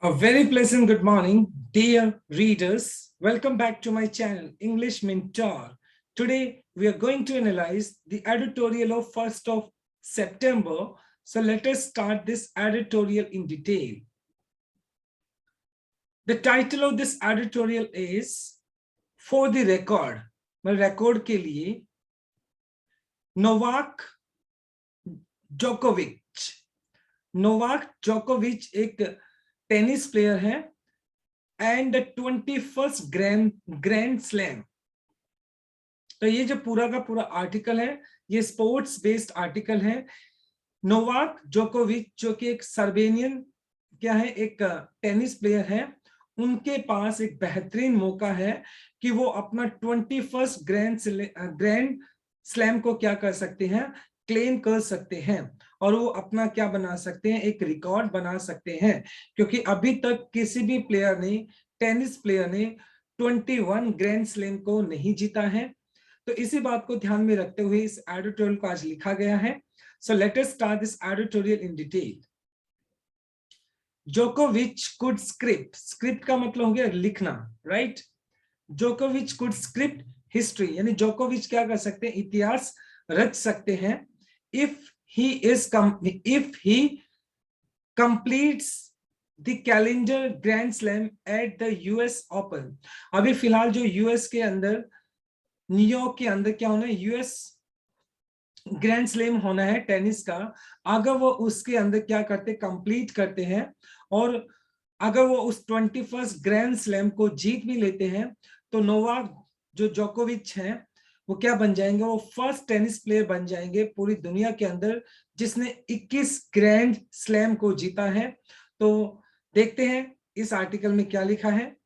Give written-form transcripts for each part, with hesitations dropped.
A very pleasant good morning, dear readers. Welcome back to my channel, English Mentor. Today, we are going to analyze the editorial of 1st of September. So let us start this editorial in detail. The title of this editorial is For the Record. Record के लिए Novak जोकोविच एक tennis player है and 21st grand slam. तो ये जो पूरा का पूरा आर्टिकल है, ये स्पोर्ट्स बेस्ड आर्टिकल है। नोवाक जोकोविच जो कि एक सर्बियन एक टेनिस प्लेयर है, उनके पास एक बेहतरीन मौका है कि वो अपना 21st ग्रैंड स्लैम को क्या कर सकते हैं, क्लेम कर सकते हैं और वो अपना क्या बना सकते हैं, एक रिकॉर्ड बना सकते हैं, क्योंकि अभी तक किसी भी प्लेयर ने, टेनिस प्लेयर ने 21 ग्रैंड स्लैम को नहीं जीता है। तो इसी बात को ध्यान में रखते हुए इस एडिटोरियल को आज लिखा गया है। So let us start this editorial in detail. जोकोविच कुड स्क्रिप्ट का मतलब हो गया लिखना, राइट। जोकोविच कुड स्क्रिप्ट हिस्ट्री, यानी जोकोविच क्या कर सकते हैं, इतिहास रच सकते हैं। if he completes the calendar grand slam at the US Open। अभी फिलहाल जो यूएस के अंदर, न्यूयॉर्क के अंदर क्या होना है, यूएस ग्रैंड स्लैम होना है टेनिस का। अगर वो उसके अंदर क्या करते, कंप्लीट करते हैं और अगर वो उस 21st ग्रैंड स्लैम को जीत भी लेते हैं, तो नोवाक जो जोकोविच है वो क्या बन जाएंगे, वो फर्स्ट टेनिस प्लेयर बन जाएंगे पूरी दुनिया के अंदर जिसने 21 ग्रैंड स्लैम को जीता है। तो देखते हैं इस आर्टिकल में क्या लिखा है।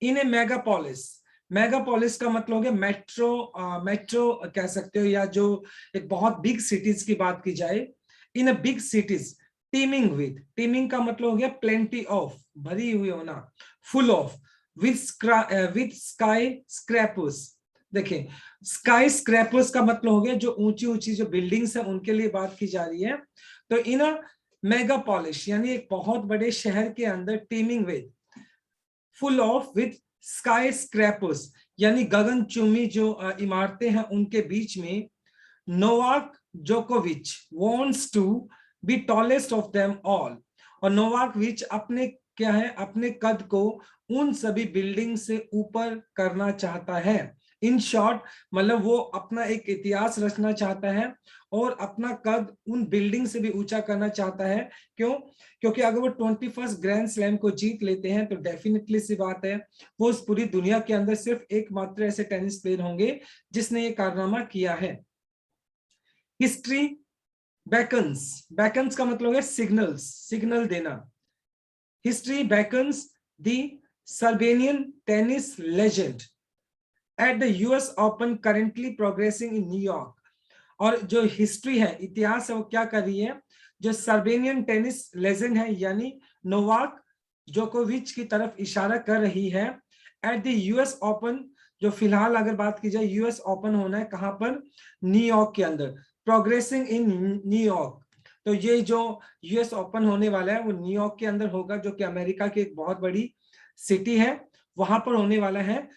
इन ए मेगापोलिस का मतलब हो गया मेट्रो कह सकते हो, या जो एक बहुत बिग सिटीज की बात की जाए। इन अ बिग सिटीज टीमिंग का मतलब हो गया प्लेंटी ऑफ, भरी हुई होना, full of, with sky scrapers. देखिए, स्काई स्क्रैपर्स का मतलब हो गया जो ऊंची ऊंची जो बिल्डिंग्स है उनके लिए बात की जा रही है। तो इन अ मेगापोलिस यानी एक बहुत बड़े शहर के अंदर, teeming with, full of, with sky scrapers यानी गगनचुंबी जो इमारतें हैं उनके बीच में, नोवाक जोकोविच wants to be tallest of them all. और नोवाक विच अपने क्या है, अपने कद को उन सभी बिल्डिंग से ऊपर करना चाहता है। इन शॉर्ट मतलब वो अपना एक इतिहास रचना चाहता है और अपना कद उन बिल्डिंग से भी ऊंचा करना चाहता है। क्यों? क्योंकि अगर वो 21st ग्रैंड स्लैम को जीत लेते हैं तो डेफिनेटली सी बात है, वो उस पूरी दुनिया के अंदर सिर्फ एकमात्र ऐसे टेनिस प्लेयर होंगे जिसने ये कारनामा किया है। हिस्ट्री बैकन्स का मतलब है सिग्नल देना। History beckons the Serbian tennis legend at the US Open currently progressing in New York। और जो हिस्ट्री है, इतिहास है, वो क्या कर रही है, जो सर्बियन टेनिस लेजेंड है यानी नोवाक जोकोविच की तरफ इशारा कर रही है। एट द यूएस ओपन, जो फिलहाल अगर बात की जाए यूएस ओपन होना है कहां पर, न्यूयॉर्क के अंदर, प्रोग्रेसिंग इन न्यूयॉर्क। तो ये जो यूएस ओपन होने वाला है वो न्यूयॉर्क के अंदर होगा, जो कि अमेरिका की एक बहुत बड़ी सिटी है, वहां पर होने वाला है।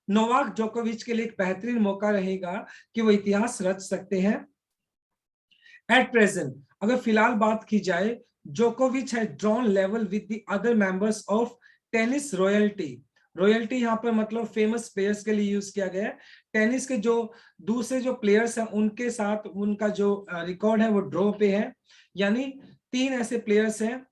नोवाक जोकोविच के लिए एक बेहतरीन मौका रहेगा कि वो इतिहास रच सकते हैं। एट प्रेजेंट अगर फिलहाल बात की जाए, जोकोविच है drawn level with the other members of tennis royalty यहाँ पर मतलब फेमस प्लेयर्स के लिए यूज किया गया है। टेनिस के जो दूसरे जो प्लेयर्स हैं उनके साथ उनका जो रिकॉर्ड है वो ड्रॉ पे है, यानी 3 ऐसे प्लेयर्स हैं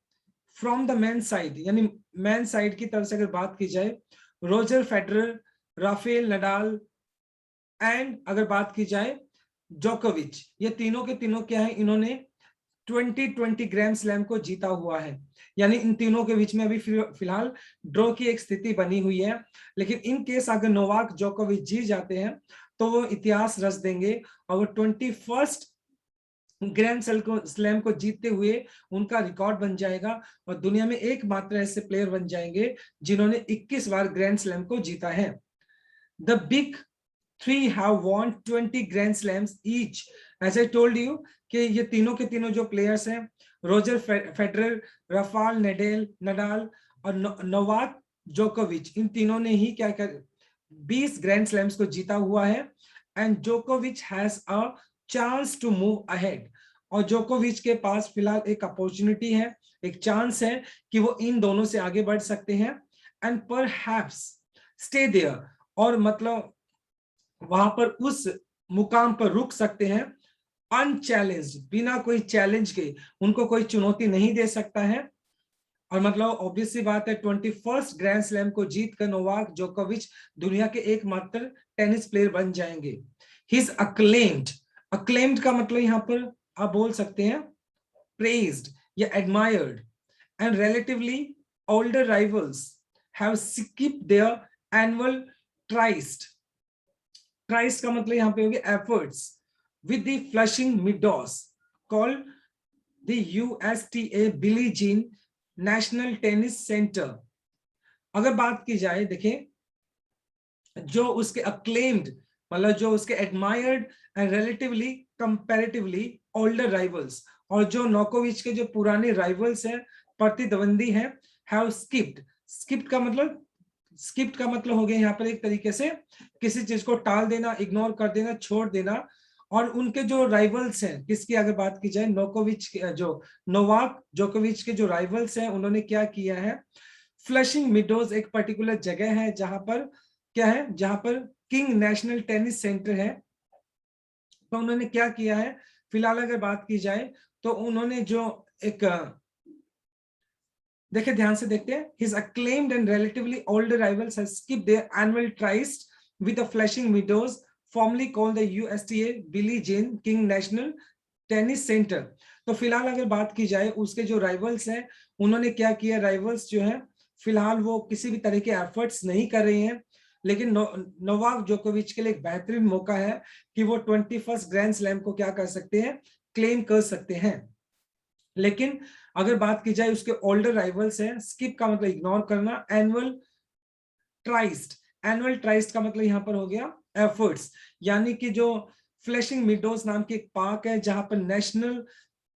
फ्रॉम द मैन साइड, यानी मैन साइड की तरफ से अगर बात की जाए, Roger Federer, Rafael Nadal and अगर बात की जाए जोकोविच, ये तीनों के तीनों क्या है, इन्होंने 2020 ग्रैंड स्लैम को जीता हुआ है। यानी इन तीनों के बीच में अभी फिलहाल ड्रॉ की एक स्थिति बनी हुई है। लेकिन इन केस अगर नोवाक जोकोविच जीत जाते हैं तो वो इतिहास रच देंगे और वो 21st ग्रैंड स्लैम को जीतते हुए उनका रिकॉर्ड बन जाएगा और दुनिया में एकमात्र ऐसे प्लेयर बन जाएंगे जिन्होंने 21 बार ग्रैंड स्लैम को जीता है। The big three have won 20 Grand Slams each। As I told you कि ये तीनों के तीनों जो प्लेयर्स हैं, रोजर फेडरर, राफेल नडाल और नोवाक जोकोविच, इन तीनों ने ही क्या कर 20 ग्रैंड स्लैम्स को जीता हुआ है। एंड जोकोविच has a chance to move ahead, और जोकोविच के पास फिलहाल एक अपॉर्चुनिटी है, एक चांस है कि वो इन दोनों से आगे बढ़ सकते हैं एंड परहैप्स स्टे देयर, और मतलब वहां पर उस मुकाम पर रुक सकते हैं अनचैलेंज्ड, बिना कोई चैलेंज के, उनको कोई चुनौती नहीं दे सकता है। और मतलब ऑब्वियस सी बात है 21st ग्रैंड स्लैम को जीत कर नोवाक जोकोविच दुनिया के एकमात्र टेनिस प्लेयर बन जाएंगे। ही इज अक्लेम्ड, अक्लेम्ड का मतलब यहां पर आप बोल सकते हैं praised या admired, and relatively older rivals have skipped their annual tryst, tryst का मतलब यहां पे हो गया efforts with the Flushing Meadows called the USTA Billie Jean National Tennis Center। अगर बात की जाए, देखें, जो उसके acclaimed मतलब जो उसके admired and relatively comparatively older rivals, और जो नोकोविच के जो पुराने राइवल्स हैं, प्रतिद्वंदी हैं, हैव स्किप्ड, स्किप्ड का मतलब हो गया यहाँ पर एक तरीके से किसी चीज को टाल देना, इग्नोर कर देना, छोड़ देना। और उनके जो राइवल्स हैं, किसकी अगर बात की जाए, नोकोविच जो नोवाक जोकोविच के जो राइवल्स हैं, उन्होंने क्या किया है, फ्लशिंग मिडोज एक पर्टिकुलर जगह है जहां पर क्या है, जहां पर किंग नेशनल टेनिस सेंटर है, तो उन्होंने क्या किया है, फिलहाल अगर बात की जाए तो उन्होंने जो एक देखिए ध्यान से देखते हैं, his acclaimed and relatively older rivals have skipped their annual tryst with the Flushing Meadows, formerly called the USTA Billie Jean King National Tennis Center। तो फिलहाल अगर बात की जाए उसके जो राइवल्स हैं, उन्होंने क्या किया, राइवल्स जो है फिलहाल वो किसी भी तरह के एफर्ट्स नहीं कर रहे हैं, लेकिन नोवाक जोकोविच के लिए एक बेहतरीन मौका है कि वो 21st ग्रैंड स्लैम को क्या कर सकते हैं, क्लेम कर सकते हैं। लेकिन अगर बात की जाए उसके ओल्डर राइवल्स हैं, स्किप का मतलब इग्नोर करना, एनुअल ट्राइस्ट का मतलब यहां पर हो गया एफर्ट्स, यानी कि जो फ्लशिंग मिडोज नाम की एक पार्क है जहां पर नेशनल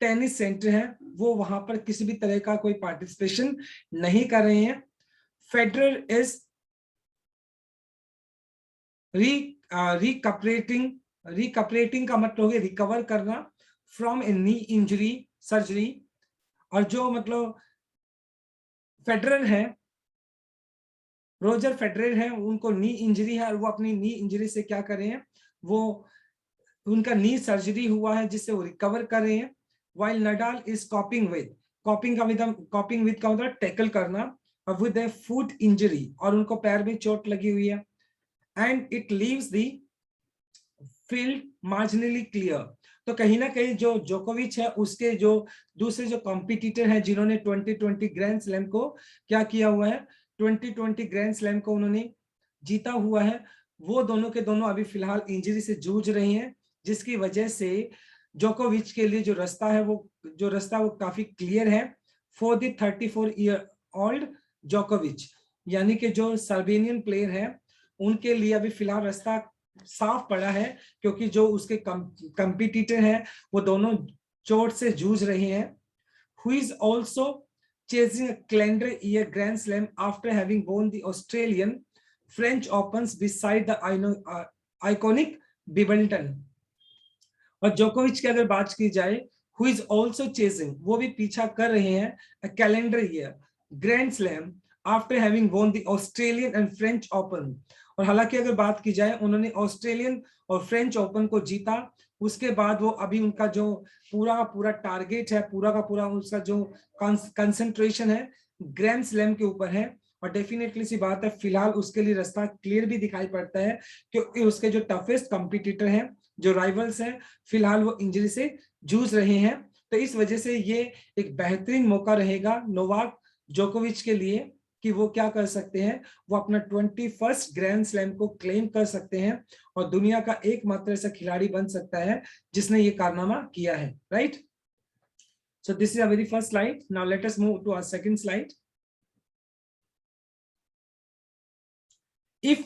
टेनिस सेंटर है, वो वहां पर किसी भी तरह का कोई पार्टिसिपेशन नहीं कर रहे हैं। फेडरर इज रिकपरेटिंग का मतलब हो गया रिकवर करना from A knee injury surgery, और जो मतलब फेडरर है, रोजर फेडरर है, उनको नी इंजरी है और वो अपनी नी इंजरी से क्या कर रहे हैं, वो उनका नी सर्जरी हुआ है जिससे वो रिकवर कर रहे हैं। वाइल नडाल इज कॉपिंग विद का मतलब टैकल करना, और विद ए फुट इंजरी, और उनको पैर में चोट लगी हुई है। And it leaves the field marginally clear, तो कहीं ना कहीं जो जोकोविच है उसके जो दूसरे जो कॉम्पिटिटर हैं जिन्होंने 2020 ग्रैंड स्लैम को क्या किया हुआ है, 2020 ग्रैंड स्लैम को उन्होंने जीता हुआ है, वो दोनों के दोनों अभी फिलहाल इंजरी से जूझ रहे हैं, जिसकी वजह से जोकोविच के लिए जो रास्ता वो काफी क्लियर है फॉर द 34-year-old जोकोविच, यानी कि जो सर्बियन प्लेयर है उनके लिए अभी फिलहाल रास्ता साफ पड़ा है, क्योंकि जो उसके कंपटीटर हैं वो दोनों चोट से जूझ रहे हैं। Who is also chasing a calendar year Grand Slam after having won the Australian French Opens beside the iconic Wimbledon। और जोकोविच की अगर बात की जाए, who is also chasing, वो भी पीछा कर रहे हैं a calendar year Grand Slam after having won the Australian and French Open। और हालांकि अगर बात की जाए उन्होंने ऑस्ट्रेलियन और फ्रेंच ओपन को जीता, उसके बाद वो अभी उनका जो पूरा टारगेट है, पूरा का पूरा उसका जो कंसंट्रेशन है ग्रैंड स्लैम के ऊपर है। और डेफिनेटली सी बात है फिलहाल उसके लिए रास्ता क्लियर भी दिखाई पड़ता है, क्योंकि उसके जो टफेस्ट कंपटीटर हैं, जो राइवल्स हैं, फिलहाल वो इंजरी से जूझ रहे हैं। तो इस वजह से ये एक बेहतरीन मौका रहेगा नोवाक जोकोविच के लिए कि वो क्या कर सकते हैं, वो अपना 21st ग्रैंड स्लैम को क्लेम कर सकते हैं और दुनिया का एकमात्र ऐसा खिलाड़ी बन सकता है जिसने ये कारनामा किया है, राइट। So this is a very first slide. Now let us move to our second slide. If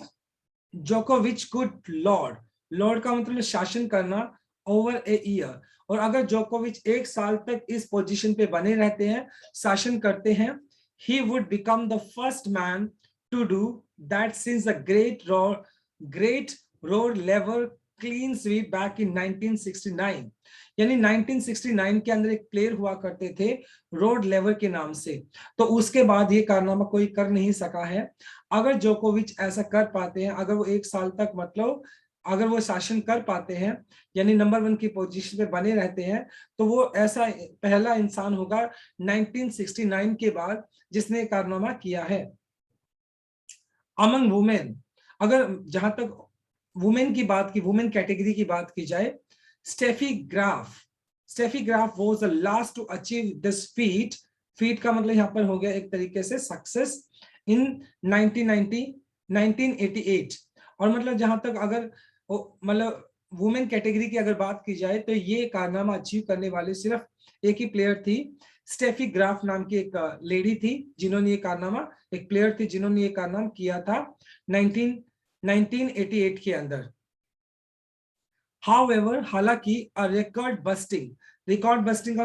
जोकोविच कुड लॉर्ड का मतलब शासन करना, ओवर ए ईयर, और अगर जोकोविच 1 साल तक इस पोजीशन पे बने रहते हैं, शासन करते हैं, he would become the first man to do that since the great road level clean sweep back in 1969। यानी 1969 के अंदर एक प्लेयर हुआ करते थे रोड लेवर के नाम से, तो उसके बाद ये कारनामा कोई कर नहीं सका है। अगर जोकोविच ऐसा कर पाते हैं, अगर वो 1 साल तक मतलब अगर वो शासन कर पाते हैं, यानी नंबर 1 की पोजीशन पे बने रहते हैं, तो वो ऐसा पहला इंसान होगा 1969 के बाद जिसने कारनामा किया है। अमंग वुमेन, अगर जहां तक वुमेन की बात की, वुमेन कैटेगरी की बात की जाए, Steffi Graf was the last to achieve this feat. Feat का मतलब यहाँ पर हो गया एक तरीके से सक्सेस इन 1988। और मतलब जहां तक अगर मतलब वुमेन कैटेगरी की अगर बात की जाए, तो ये कारनामा अचीव करने वाले सिर्फ एक ही प्लेयर थी, स्टेफी ग्राफ नाम की एक लेडी थी जिन्होंने ये कारनामा, एक प्लेयर थी जिन्होंने ये कारनामा किया था 1988 के अंदर। However, हालांकि रिकॉर्ड बस्टिंग का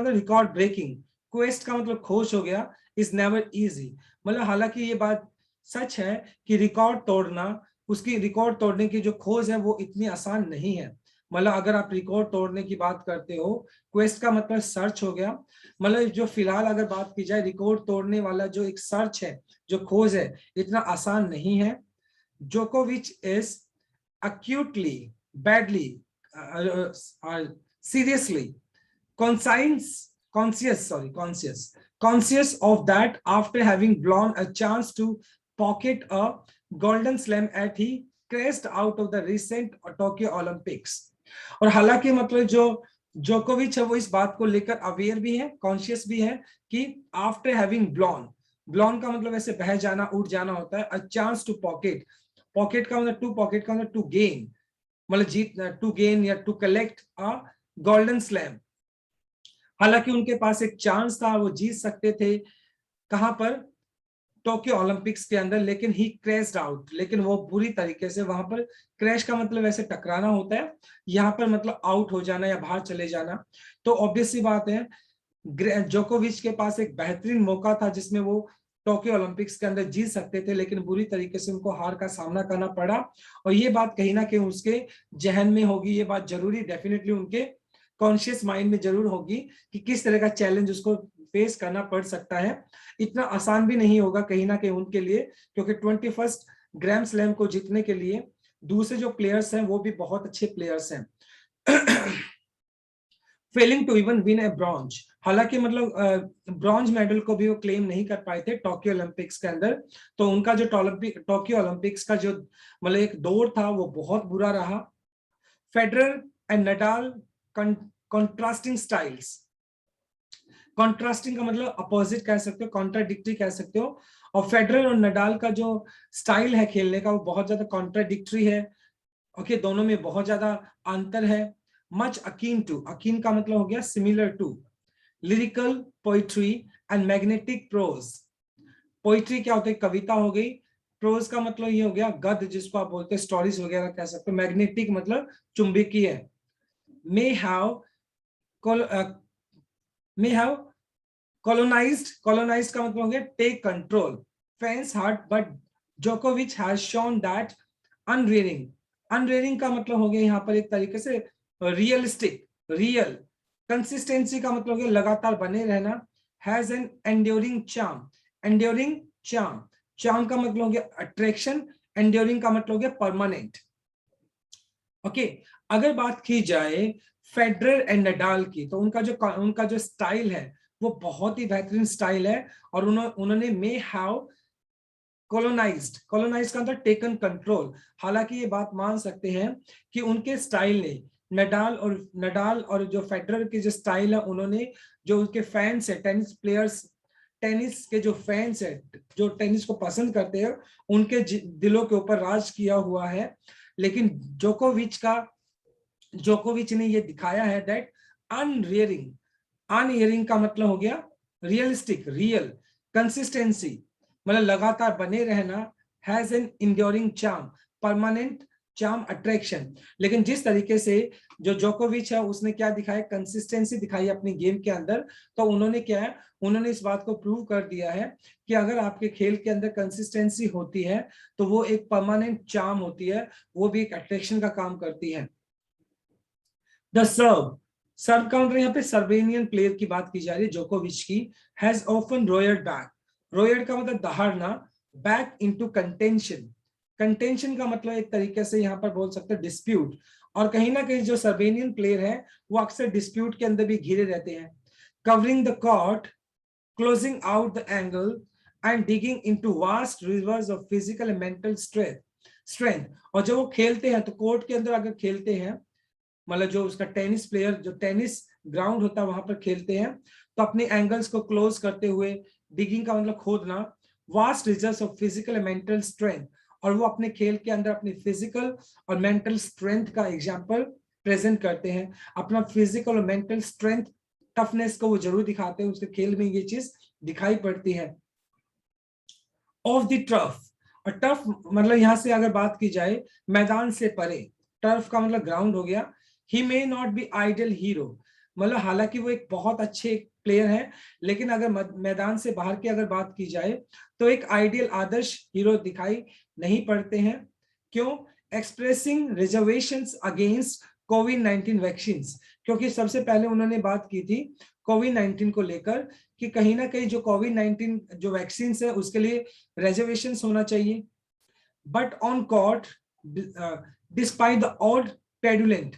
मतलब रिकॉर्ड ब्रेकिंग, क्वेस्ट का मतलब खोज हो गया, इज नेवर इजी। मतलब हालांकि ये बात सच है कि रिकॉर्ड तोड़ना, उसकी रिकॉर्ड तोड़ने की जो खोज है वो इतनी आसान नहीं है। मतलब अगर आप रिकॉर्ड तोड़ने की बात करते हो, क्वेस्ट का मतलब सर्च हो गया, मतलब जो फिलहाल अगर बात की जाए रिकॉर्ड तोड़ने वाला जो एक सर्च है, जो खोज है, इतना आसान नहीं है। जोकोविच is acutely, badly, seriously conscious of that after having blown a chance to pocket a golden slam at he crashed out of the recent Tokyo Olympics। और हालांकि मतलब जो जोकोविच है वो इस बात को लेकर अवेयर भी है, कॉन्शियस भी है कि आफ्टर हैविंग ब्लॉन का मतलब ऐसे बह जाना, उड़ जाना होता है, अ चांस टू पॉकेट का मतलब टू पॉकेट का मतलब टू गेन, मतलब जीत, टू गेन या to collect a golden slam. हालांकि उनके पास एक चांस था, वो जीत सकते थे कहां पर, टोक्यो ओलंपिक्स के अंदर, लेकिन ही क्रैश्ड आउट, लेकिन वो बुरी तरीके से वहां पर, क्रैश का मतलब वैसे टकराना होता है, यहाँ पर मतलब आउट हो जाना या बाहर चले जाना। तो ऑब्वियस सी बात है, जोकोविच के पास एक बेहतरीन मौका था जिसमें वो टोक्यो ओलंपिक्स के अंदर जीत सकते थे, लेकिन बुरी तरीके से उनको हार का सामना करना पड़ा। और ये बात कहीं ना कहीं उसके जहन में होगी, ये बात जरूरी डेफिनेटली उनके कॉन्शियस माइंड में जरूर होगी कि किस तरह का चैलेंज उसको फेस करना पड़ सकता है। इतना आसान भी नहीं होगा कहीं ना कहीं उनके लिए, क्योंकि 21st ग्रैंड स्लैम को जीतने के लिए दूसरे जो प्लेयर्स हैं वो भी बहुत अच्छे प्लेयर्स हैं। Failing to even win a bronze, हालांकि मतलब ब्रॉन्ज मेडल को भी वो क्लेम नहीं कर पाए थे टोक्यो ओलंपिक्स के अंदर। तो उनका जो टोक्यो ओलंपिक्स का जो मतलब एक दौर था वो बहुत बुरा रहा। Federer and Nadal contrasting styles, contrasting का मतलब अपोजिट कह सकते हो, कॉन्ट्राडिक्टरी कह सकते हो। और फेडरर और नडाल का जो स्टाइल है खेलने का वो बहुत ज्यादा कॉन्ट्राडिक्टरी है। ओके, दोनों में बहुत ज्यादा अंतर है। मच अकीन टू, अकीन का मतलब हो गया similar to, lyrical poetry and magnetic prose. Poetry क्या होता है, कविता हो गई, प्रोज का मतलब ये हो गया गद्य जिसको आप बोलते हैं, स्टोरीज वगैरह कह सकते हो, मैग्नेटिक मतलब चुंबकीय है। मे हैव colonized का मतलब हो गया take control, fans heart, but जोकोविच हैज शोन दैट अनरेयरिंग का मतलब हो गया यहाँ पर एक तरीके से रियलिस्टिक, रियल। कंसिस्टेंसी का मतलब हो गया लगातार बने रहना। हैज एन एंड्योरिंग चार्म का मतलब हो गया अट्रैक्शन, एंड्योरिंग का मतलब हो गया परमानेंट। ओके, अगर बात की जाए फेडरर एंड नडाल की, तो उनका जो स्टाइल है वो बहुत ही बेहतरीन स्टाइल है। और उन्होंने मे हैव कॉलोनाइज्ड का मतलब टेकन कंट्रोल। हालांकि ये बात मान सकते हैं कि उनके स्टाइल ने नडाल और जो फेडरर के जो स्टाइल है, उन्होंने जो उनके फैंस है, टेनिस के जो फैंस है, जो टेनिस को पसंद करते हैं, उनके दिलों के ऊपर राज किया हुआ है। लेकिन जोकोविच ने ये दिखाया है दैट अनएयरिंग का मतलब हो गया रियलिस्टिक, रियल। कंसिस्टेंसी मतलब लगातार बने रहना। Has an enduring charm, permanent charm, attraction. लेकिन जिस तरीके से जो जोकोविच है उसने क्या दिखाया, कंसिस्टेंसी दिखाई अपनी गेम के अंदर, तो उन्होंने क्या है, उन्होंने इस बात को प्रूव कर दिया है कि अगर आपके खेल के अंदर कंसिस्टेंसी होती है तो वो एक परमानेंट चार्म होती है, वो भी एक अट्रैक्शन का काम करती है। द सर्व काउंटर, यहाँ पे सर्वेनियन प्लेयर की बात की जा रही है, जोकोविच की, हैज ऑफन रोयर्ड बैक। रोयर्ड का मतलब दहाड़ना, बैक इनटू कंटेंशन। कंटेंशन का मतलब एक तरीके से यहाँ पर बोल सकते हैं डिस्प्यूट, और कहीं ना कहीं जो सर्वेनियन प्लेयर है वो अक्सर डिस्प्यूट के अंदर भी घिरे रहते हैं। Covering the court, closing out the angle and digging into vast reserves of physical and mental strength. और जब वो खेलते हैं तो कोर्ट के अंदर अगर खेलते हैं, मतलब जो उसका टेनिस प्लेयर, जो टेनिस ग्राउंड होता है वहां पर खेलते हैं, तो अपने एंगल्स को क्लोज करते हुए, डिगिंग का मतलब खोदना, vast results of physical and mental strength, और वो अपने खेल के अंदर अपनी फिजिकल और मेंटल स्ट्रेंथ का एग्जांपल प्रेजेंट करते हैं। अपना फिजिकल और मेंटल स्ट्रेंथ, टफनेस को वो जरूर दिखाते हैं, उसके खेल में ये चीज दिखाई पड़ती है। ऑफ द टर्फ, और टर्फ मतलब यहां से अगर बात की जाए मैदान से परे, टर्फ का मतलब ग्राउंड हो गया। He may not be ideal hero, मतलब हालांकि वो एक बहुत अच्छे प्लेयर है, लेकिन अगर मैदान से बाहर की अगर बात की जाए तो एक आइडियल आदर्श हीरो दिखाई नहीं पड़ते हैं। क्यों? एक्सप्रेसिंग रिजर्वेशंस अगेंस्ट कोविड-19 वैक्सीन, क्योंकि सबसे पहले उन्होंने बात की थी कोविड-19 को लेकर कि कहीं ना कहीं जो कोविड-19 जो वैक्सीन है उसके लिए रिजर्वेशन होना चाहिए। But on court, despite the odd petulant,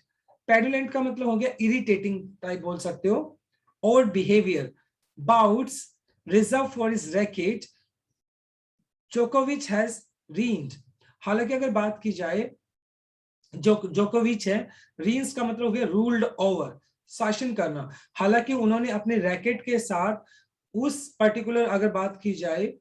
petulant का मतलब हो गया इरिटेटिंग टाइप बोल सकते हो, odd behaviour, bouts reserve for his racket, जोकोविच हैज रीन्ड। हालांकि अगर बात की जाए जोकोविच है, रीन्स का मतलब हो गया रूल्ड ओवर, शासन करना। हालांकि उन्होंने अपने रैकेट के साथ उस पर्टिकुलर अगर बात की जाए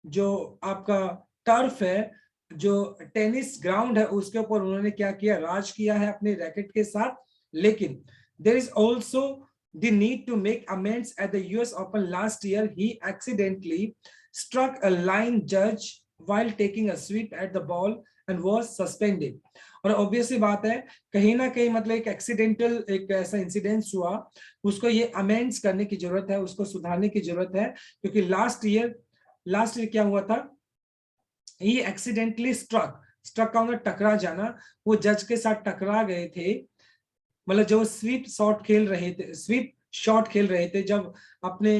जो आपका टर्फ है, जो टेनिस ग्राउंड है, उसके ऊपर उन्होंने क्या किया, राज किया है अपने रैकेट के साथ। लेकिन there is also the need to make amends. At the US Open last year, he accidentally struck a line judge while taking a sweep at the ball and was suspended. और obviously बात है, कहीं ना कहीं मतलब एक accidental एक ऐसा इंसिडेंस हुआ, उसको ये अमेंड्स करने की जरूरत है, उसको सुधारने की जरूरत है, क्योंकि लास्ट ईयर क्या हुआ था, ये एक्सीडेंटली स्ट्रक का मतलब टकरा जाना, वो जज के साथ टकरा गए थे। मतलब जो स्वीप शॉट खेल रहे थे, जब अपने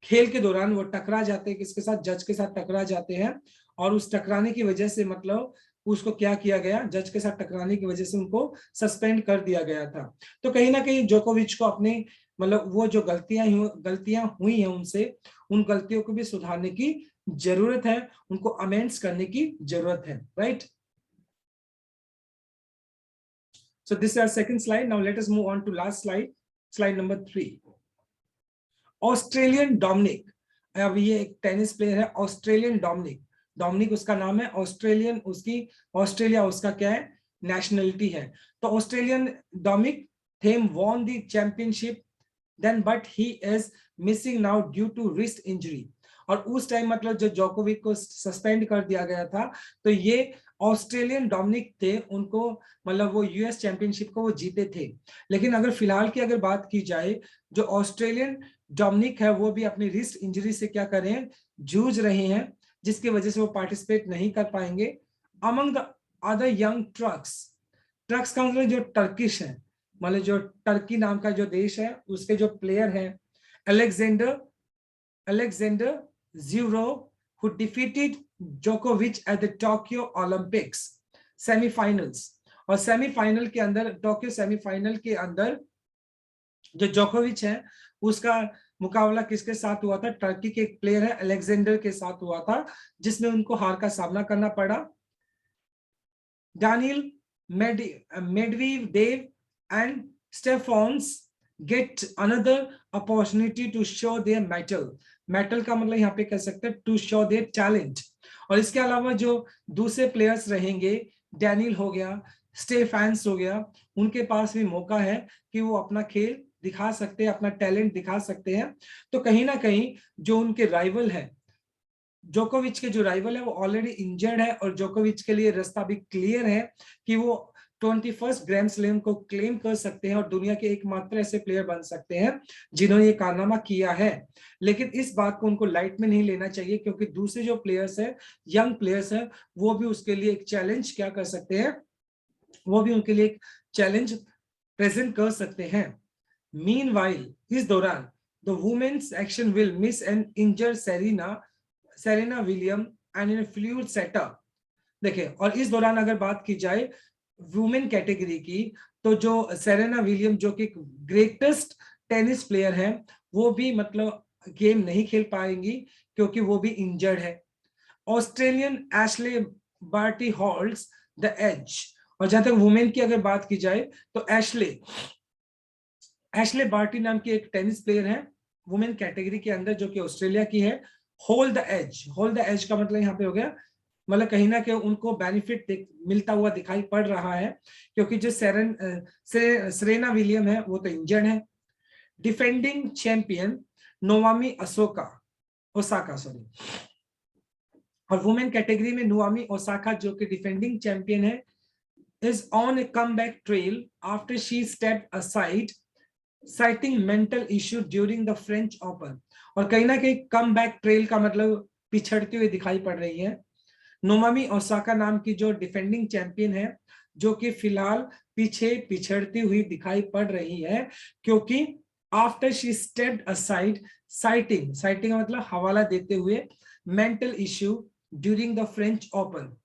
खेल के दौरान वो टकरा जाते हैं किसके साथ, जज के साथ टकरा जाते हैं, और उस टकराने की वजह से मतलब उसको क्या किया गया, जज के साथ टकराने की वजह से उनको सस्पेंड कर दिया गया था। तो कहीं ना कहीं जोकोविच को अपने मतलब वो जो गलतियां हुई हैं उनसे, उन गलतियों को भी सुधारने की जरूरत है, उनको अमेंड्स करने की जरूरत है, right. So this is our second slide. Now let us move on to last slide, slide number 3. Australian Dominic, अब ये एक टेनिस प्लेयर है ऑस्ट्रेलियन डोमिनिक उसका नाम है, ऑस्ट्रेलियन उसकी, ऑस्ट्रेलिया उसका क्या है, नेशनलिटी है। तो Australian Dominic Thiem won the championship then, but he is missing now due to wrist injury. और उस टाइम मतलब जो जोकोविक को सस्पेंड कर दिया गया था, तो ये ऑस्ट्रेलियन डोमिनिक थे, उनको मतलब वो यूएस चैंपियनशिप को वो जीते थे। लेकिन अगर फिलहाल की अगर बात की जाए, जो ऑस्ट्रेलियन डोमिनिक है वो भी अपनी रिस्ट इंजरी से क्या कर रहे हैं, जूझ रहे हैं, जिसकी वजह से वो पार्टिसिपेट नहीं कर पाएंगे। Among the other young trucks का मतलब जो टर्किश है, मतलब जो टर्की नाम का जो देश है उसके जो प्लेयर हैं, Alexander Zverev, who defeated Djokovic at the Tokyo Olympics semifinals. और सेमीफाइनल के अंदर, टोक्यो सेमीफाइनल के अंदर जो जोकोविच है उसका मुकाबला किसके साथ हुआ था, टर्की के एक प्लेयर है अलेक्जेंडर के साथ हुआ था, जिसमें उनको हार का सामना करना पड़ा। Daniil Medvedev and Stefanos get another opportunity to show their metal का मतलब यहाँ पे कह सकते हैं to show their talent। और इसके अलावा जो दूसरे प्लेयर्स रहेंगे, डैनियल हो गया, स्टेफान्स हो गया, उनके पास भी मौका है कि वो अपना खेल दिखा सकते हैं, अपना टैलेंट दिखा सकते हैं। तो कहीं ना कहीं जो उनके राइवल है जोकोविच के जो राइवल है वो ऑलरेडी इंजर्ड है और जोकोविच के लिए रास्ता भी क्लियर है कि वो 21st ग्रैंड स्लैम को क्लेम कर सकते हैं और दुनिया के एकमात्र ऐसे प्लेयर बन सकते हैं जिन्होंने ये कारनामा किया है। लेकिन इस बात को उनको लाइट में नहीं लेना चाहिए, क्योंकि दूसरे जो प्लेयर्स है, यंग प्लेयर्स है, वो भी उसके लिए एक चैलेंज क्या कर सकते हैं, वो भी उनके लिए एक चैलेंज प्रेजेंट कर सकते हैं। मीनवाइल, इस दौरान the women's action will miss and injured Serena William and in fluid setup. देखिए, और इस दौरान अगर बात की जाए वुमेन कैटेगरी की, तो जो सेरेना विलियम जो कि ग्रेटेस्ट टेनिस प्लेयर है, वो भी मतलब गेम नहीं खेल पाएंगी क्योंकि वो भी इंजर्ड है। Australian Ashleigh Barty holds the edge. और जहां तक वुमेन की अगर बात की जाए तो एशले बार्टी नाम की एक टेनिस प्लेयर है वुमेन कैटेगरी के अंदर, जो कि ऑस्ट्रेलिया की है। Hold the edge, hold the edge का मतलब यहाँ पे हो गया, मतलब कहीं ना कहीं उनको बेनिफिट मिलता हुआ दिखाई पड़ रहा है, क्योंकि जो सेरेना विलियम है वो तो इंजर्ड है। डिफेंडिंग चैंपियन नोवामी ओसाका और वुमेन कैटेगरी में नोवामी ओसाका जो कि डिफेंडिंग चैंपियन है, is on a comeback trail after she stepped aside citing mental issue during the French Open। और कहीं ना कहीं कमबैक ट्रेल का मतलब पिछड़ती हुई दिखाई पड़ रही है। नोमामी ओसाका नाम की जो डिफेंडिंग चैंपियन है, जो कि फिलहाल पीछे पिछड़ती हुई दिखाई पड़ रही है, क्योंकि after she stepped aside citing का मतलब हवाला देते हुए mental issue during the French Open.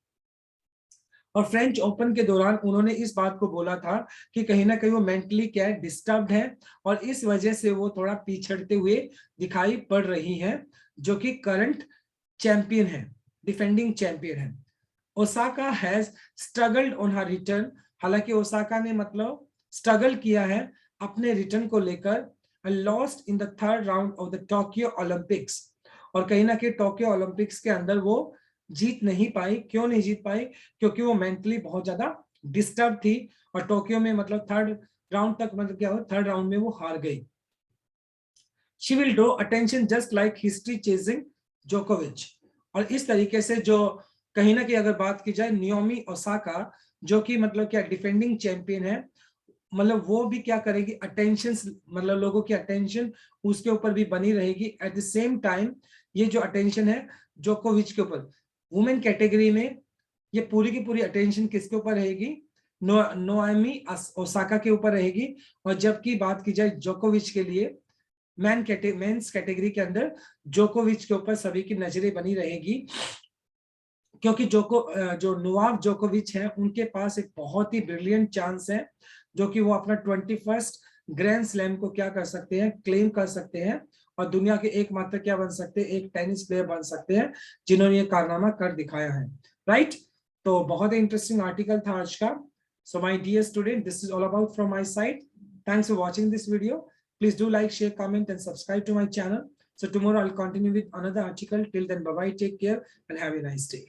और फ्रेंच ओपन के दौरान उन्होंने इस बात को बोला था कि कहीं ना कहीं वो मेंटली क्या डिस्टर्ब्ड है और इस वजह से वो थोड़ा पिछड़ते हुए दिखाई पड़ रही है, जो कि करंट चैंपियन है, डिफेंडिंग चैंपियन है। Osaka has struggled on her return. हालांकि ओसाका ने मतलब स्ट्रगल किया है अपने रिटर्न को लेकर, lost in the third round of the Tokyo Olympics. और कहीं ना कहीं टोक्यो ओलंपिक्स के अंदर वो जीत नहीं पाई। क्यों नहीं जीत पाई? क्योंकि वो मेंटली बहुत ज्यादा डिस्टर्ब थी और टोक्यो में मतलब थर्ड राउंड तक मतलब क्या हो, थर्ड राउंड में वो हार गई। She will draw attention just like history chasing जोकोविच। और इस तरीके से जो कहीं ना कहीं अगर बात की जाए नियोमी ओसाका, जो कि मतलब क्या डिफेंडिंग चैंपियन है, मतलब वो भी क्या करेगी, अटेंशन मतलब लोगों की अटेंशन उसके ऊपर भी बनी रहेगी। एट द सेम टाइम ये जो अटेंशन है जोकोविच के ऊपर, वुमेन कैटेगरी में ये पूरी की पूरी अटेंशन किसके ऊपर रहेगी, नोएमी ओसाका के ऊपर रहेगी। और जबकि बात की जाए जोकोविच के लिए, मेंस कैटेगरी के अंदर जोकोविच के ऊपर सभी की नजरें बनी रहेगी, क्योंकि जो नोवाक जोकोविच है उनके पास एक बहुत ही ब्रिलियंट चांस है, जो कि वो अपना 21st ग्रैंड स्लैम को क्या कर सकते हैं, क्लेम कर सकते हैं और दुनिया के एकमात्र क्या बन सकते हैं, एक टेनिस प्लेयर बन सकते हैं जिन्होंने ये कारनामा कर दिखाया है। राइट, तो बहुत ही इंटरेस्टिंग आर्टिकल था आज का। So my dear student, this is all about from my side. Thanks for watching this video. Please do like, share, comment and subscribe to my channel. So tomorrow I'll continue with another article. Till then, bye bye, take care and have a nice day.